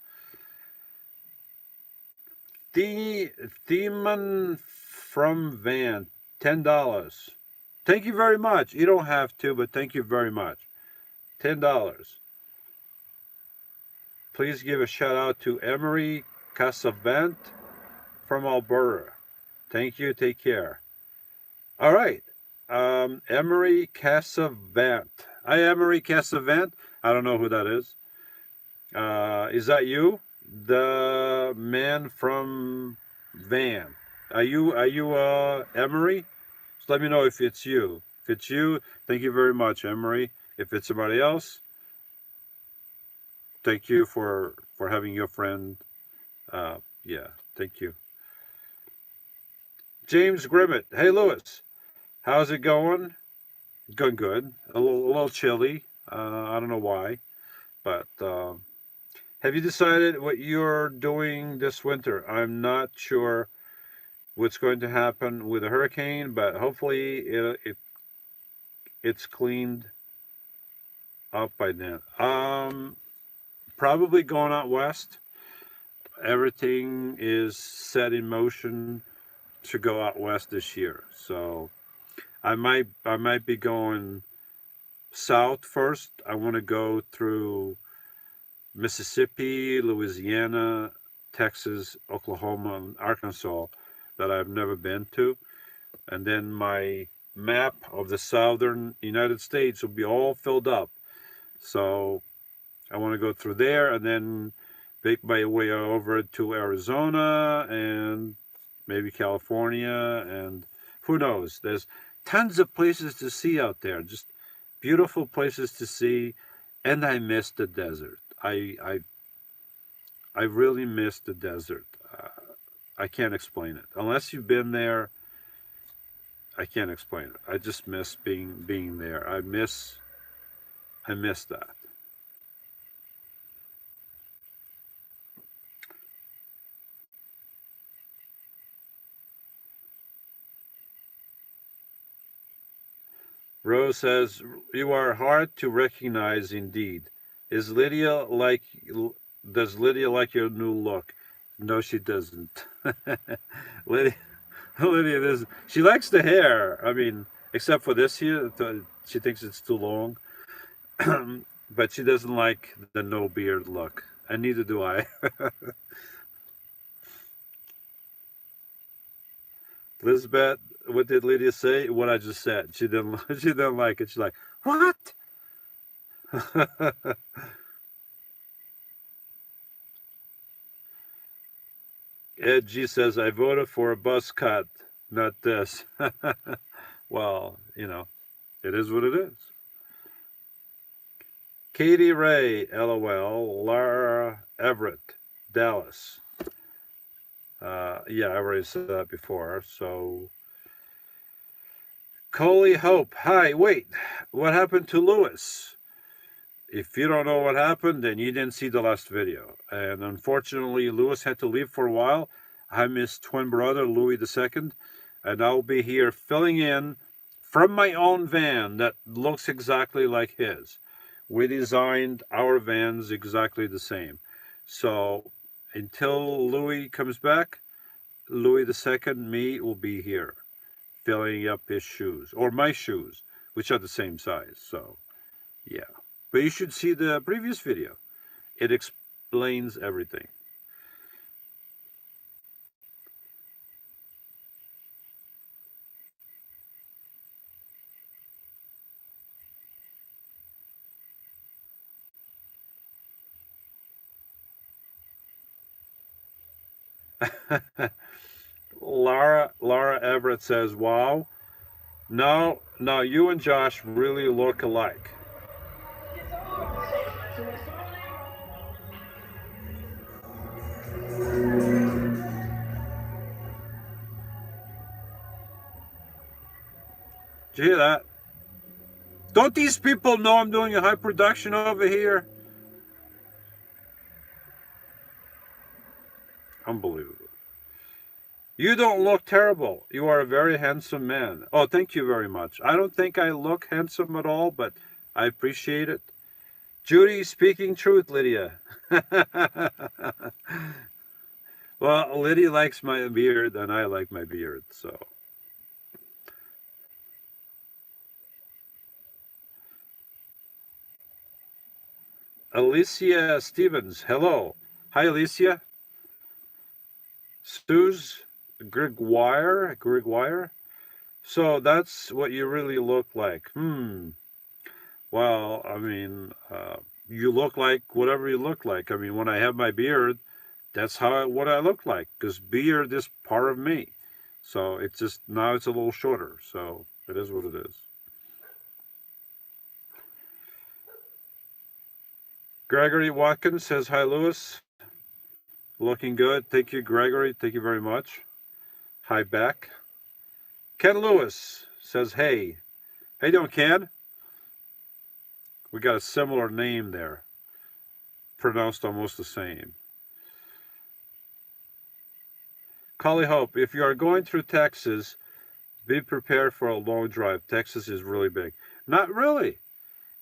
The Themon from Van, $10. Thank you very much. You don't have to, but thank you very much. $10. Please give a shout out to Emery Casavant from Alberta. Thank you. Take care. All right. Emery Casavant. Hi, Emery Casavant. I don't know who that is. Is that you? The man from Van. Are you Emery? Just let me know if it's you. If it's you, thank you very much, Emery. If it's somebody else, thank you for having your friend. Yeah, thank you. James Grimmett. Hey, Lewis. How's it going? Going good. A little chilly. I don't know why, but have you decided what you're doing this winter? I'm not sure what's going to happen with the hurricane, but hopefully it's cleaned up by then. Probably going out west. Everything is set in motion to go out west this year, so I might be going south first. I want to go through Mississippi, Louisiana, Texas, Oklahoma, and Arkansas that I've never been to. And then my map of the southern United States will be all filled up. So I want to go through there and then make my way over to Arizona and maybe California, and who knows. There's tons of places to see out there, just beautiful places to see, and I miss the desert. I really miss the desert. I can't explain it. Unless you've been there, I can't explain it. I just miss being there. I miss that. Rose says, "You are hard to recognize indeed. Is Lydia like, does Lydia like your new look?" No, she doesn't. Lydia, Lydia doesn't. She likes the hair. I mean, except for this here, she thinks it's too long. But she doesn't like the no beard look. And neither do I. Elizabeth, what did Lydia say? What I just said. She didn't. She didn't like it. She's like, what? Ed G says, I voted for a buzz cut, not this. Well, it is what it is. Katie Ray, LOL. Lara Everett, Dallas. Yeah, I already said that before. So, Coley Hope. Hi, wait. What happened to Lewis? If you don't know what happened, then you didn't see the last video. And unfortunately, Lewis had to leave for a while. I'm his twin brother, Louis II, and I'll be here filling in from my own van that looks exactly like his. We designed our vans exactly the same. So until Louis comes back, Louis II, me, will be here, filling up his shoes, or my shoes, which are the same size. So, yeah. But you should see the previous video. It explains everything. Laura Everett says, "Wow, no, you and Josh really look alike." Did you hear that? Don't these people know I'm doing a high production over here? Unbelievable. You don't look terrible. You are a very handsome man. Oh, thank you very much. I don't think I look handsome at all, but I appreciate it. Judy, speaking truth, Lydia. Well, Lydia likes my beard, and I like my beard, so. Alicia Stevens, hello. Hi, Alicia. Suze Gregoire. So that's what you really look like. Well, I mean, you look like whatever you look like. I mean, when I have my beard, that's what I look like, because beard is part of me. So it's just, now it's a little shorter. So it is what it is. Gregory Watkins says, hi, Lewis. Looking good. Thank you, Gregory. Thank you very much. Hi, Beck. Ken Lewis says, hey. Hey, doing, Ken? We got a similar name there. Pronounced almost the same. Collie Hope, if you are going through Texas, be prepared for a long drive. Texas is really big. Not really.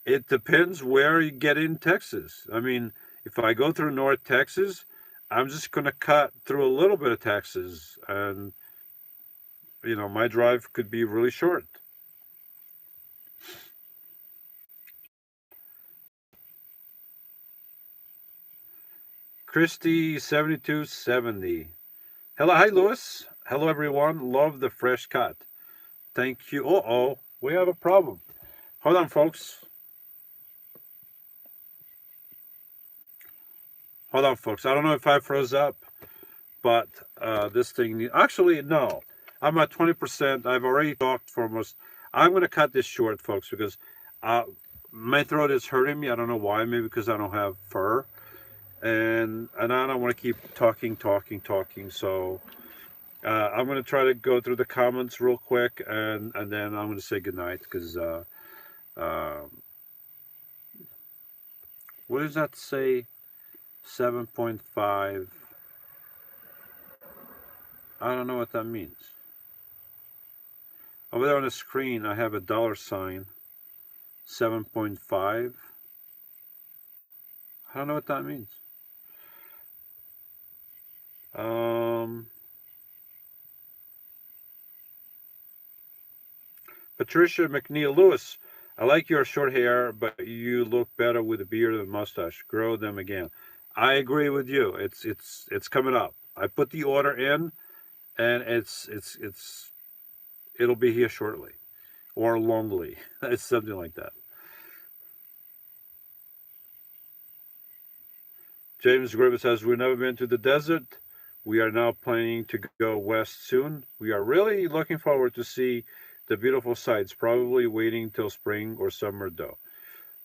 It depends where you get in Texas. I mean, if I go through North Texas, I'm just going to cut through a little bit of Texas, and, you know, my drive could be really short. Christy 7270. Hello, hi, Lewis. Hello, everyone. Love the fresh cut. Thank you. Uh-oh, we have a problem. Hold on, folks. Hold on, folks. I don't know if I froze up, but this thing... Actually, no. I'm at 20%. I've already talked for almost... I'm going to cut this short, folks, because my throat is hurting me. I don't know why. Maybe because I don't have fur. And I don't want to keep talking. So I'm going to try to go through the comments real quick, and then I'm going to say goodnight, because... what does that say? 7.5. I don't know what that means. Over there on the screen, I have a $sign. 7.5. I don't know what that means. Patricia McNeil Lewis, I like your short hair, but you look better with a beard and mustache. Grow them again. I agree with you. It's coming up. I put the order in, and it'll be here shortly, or longly. It's something like that. James Griffith says, we've never been to the desert. We are now planning to go west soon. We are really looking forward to see the beautiful sights, probably waiting till spring or summer though.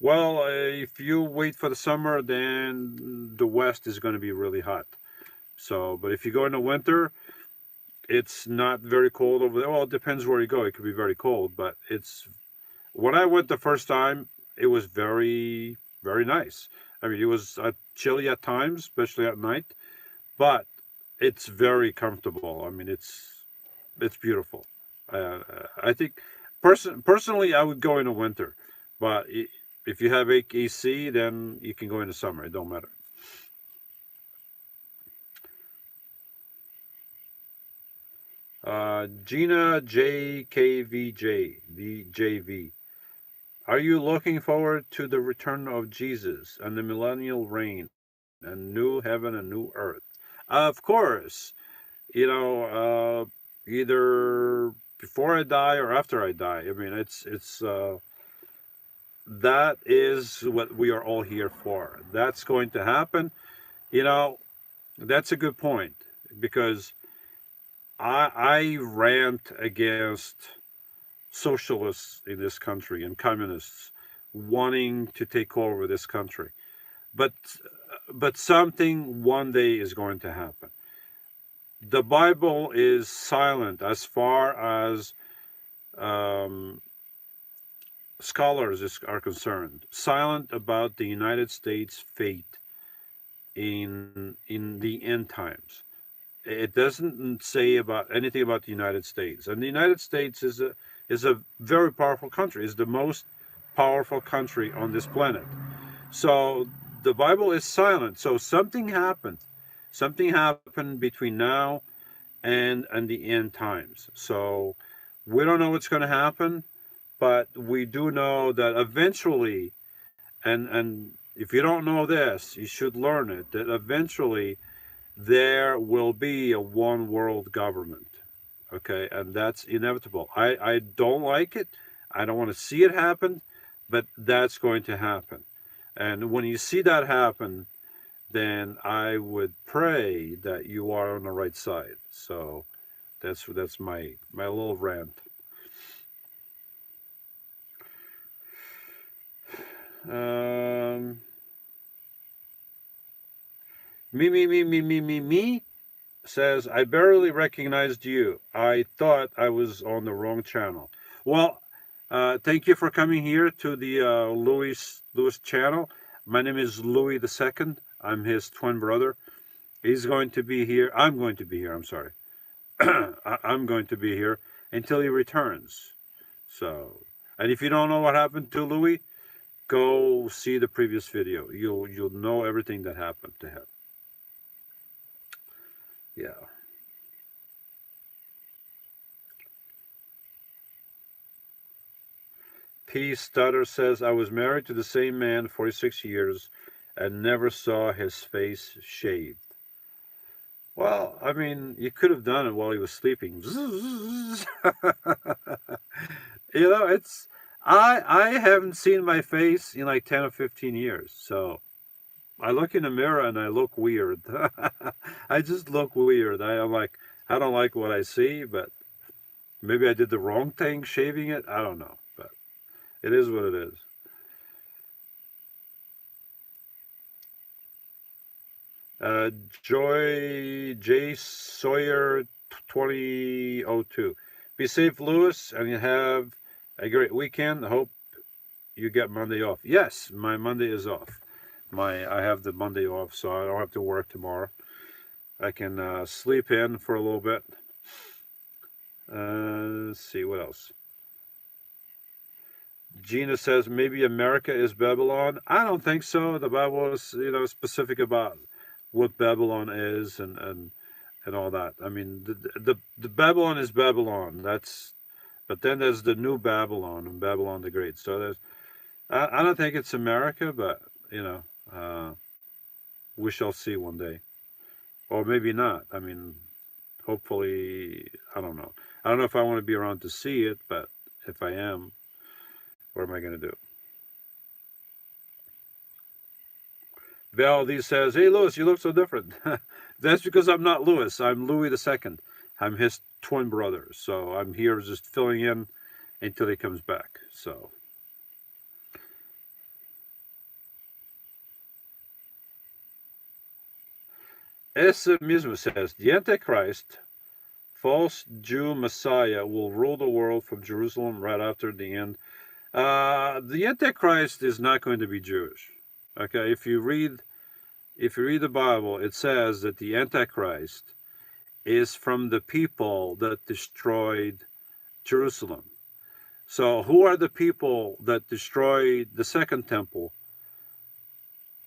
Well, if you wait for the summer, then the west is going to be really hot. So, but if you go in the winter, it's not very cold over there. Well, it depends where you go. It could be very cold, but when I went the first time, it was very, very nice. I mean, it was chilly at times, especially at night, but it's very comfortable. I mean, it's beautiful. I think personally, I would go in the winter, but if you have AC, then you can go in the summer. It don't matter. Gina JKVJ, VJV. Are you looking forward to the return of Jesus and the millennial reign and new heaven and new earth? Of course. Either before I die or after I die. I mean, it's that is what we are all here for. That's going to happen. You know, that's a good point because I rant against socialists in this country and communists wanting to take over this country. But but something one day is going to happen. The Bible is silent as far as um, scholars are concerned, silent about the United States' fate in the end times. It doesn't say about anything about the United States, and the United States is a very powerful country. Is the most powerful country on this planet. So the Bible is silent. So something happened. Something happened between now and the end times. So we don't know what's going to happen, but we do know that eventually, and if you don't know this, you should learn it, that eventually there will be a one world government. Okay, and that's inevitable. I don't like it. I don't want to see it happen, but that's going to happen. And when you see that happen, then I would pray that you are on the right side. So that's my little rant. Um, me says, I barely recognized you. I thought I was on the wrong channel. Well, thank you for coming here to the Louis channel. My name is Louis the Second. I'm his twin brother. He's going to be here. I'm going to be here. I'm sorry. I'm going to be here until he returns. So, and if you don't know what happened to Louis, go see the previous video. You'll know everything that happened to him. Yeah. P. Stutter says, I was married to the same man 46 years and never saw his face shaved. Well, I mean, you could have done it while he was sleeping. It's I haven't seen my face in like 10 or 15 years. So I look in the mirror and I look weird. I just look weird. I'm like, I don't like what I see, but maybe I did the wrong thing shaving it. I don't know, but it is what it is. Uh, Joy J Sawyer 2002. Be safe, Lewis, and you have a great weekend. I hope you get Monday off. Yes, my Monday is off. I have the Monday off, so I don't have to work tomorrow. I can sleep in for a little bit. Let's see what else. Gina says maybe America is Babylon. I don't think so. The Bible is specific about what Babylon is and all that. I mean, the Babylon is Babylon. But then there's the new Babylon and Babylon the Great. So I don't think it's America, but we shall see one day, or maybe not. I mean, hopefully, I don't know. I don't know if I want to be around to see it, but if I am, what am I going to do? Valdez says, hey, Louis, you look so different. That's because I'm not Louis. I'm Louis the Second. I'm his twin brother. So I'm here just filling in until he comes back. So. Ese mismo says, the Antichrist, false Jew Messiah, will rule the world from Jerusalem right after the end. The Antichrist is not going to be Jewish. Okay, if you read the Bible, it says that the Antichrist is from the people that destroyed Jerusalem. So who are the people that destroyed the second temple?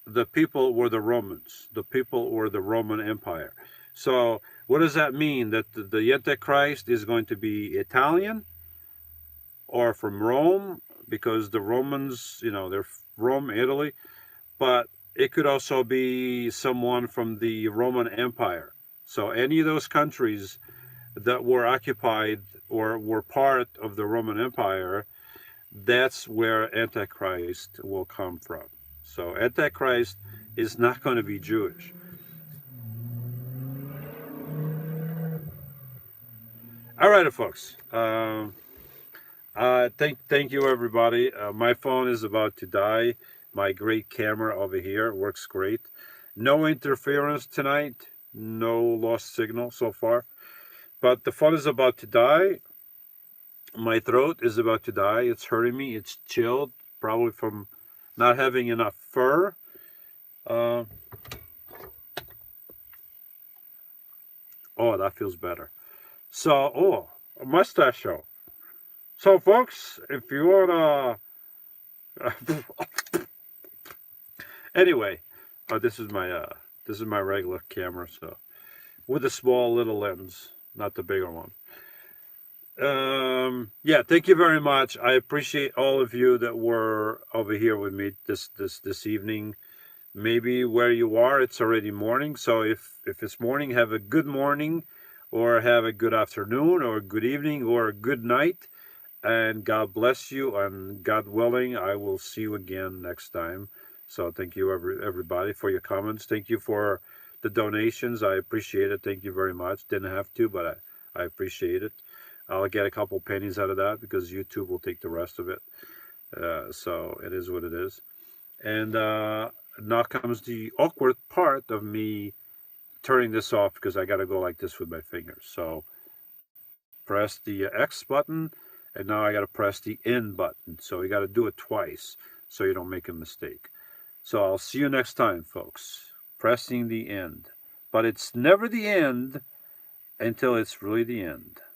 The people were the Romans. The people were the Roman Empire. So What does that mean? That the Antichrist is going to be Italian or from Rome? Because the Romans, they're Rome, Italy, but it could also be someone from the Roman Empire. So any of those countries that were occupied or were part of the Roman Empire, that's where Antichrist will come from. So Antichrist is not going to be Jewish. All right, folks. Thank you, everybody. My phone is about to die. My great camera over here works great. No interference tonight. No lost signal so far. But the phone is about to die. My throat is about to die. It's hurting me. It's chilled, probably from not having enough fur. Oh, that feels better. So, a mustache show. So, folks, if you want anyway, this is my regular camera, so with a small little lens, not the bigger one. Yeah, thank you very much. I appreciate all of you that were over here with me this evening. Maybe where you are, it's already morning. So if it's morning, have a good morning, or have a good afternoon, or a good evening, or a good night. And God bless you. And God willing, I will see you again next time. So thank you, everybody, for your comments. Thank you for the donations. I appreciate it. Thank you very much. Didn't have to, but I appreciate it. I'll get a couple pennies out of that because YouTube will take the rest of it. So it is what it is. And now comes the awkward part of me turning this off because I got to go like this with my fingers. So press the X button, and now I got to press the N button. So you got to do it twice so you don't make a mistake. So I'll see you next time, folks. Pressing the end. But it's never the end until it's really the end.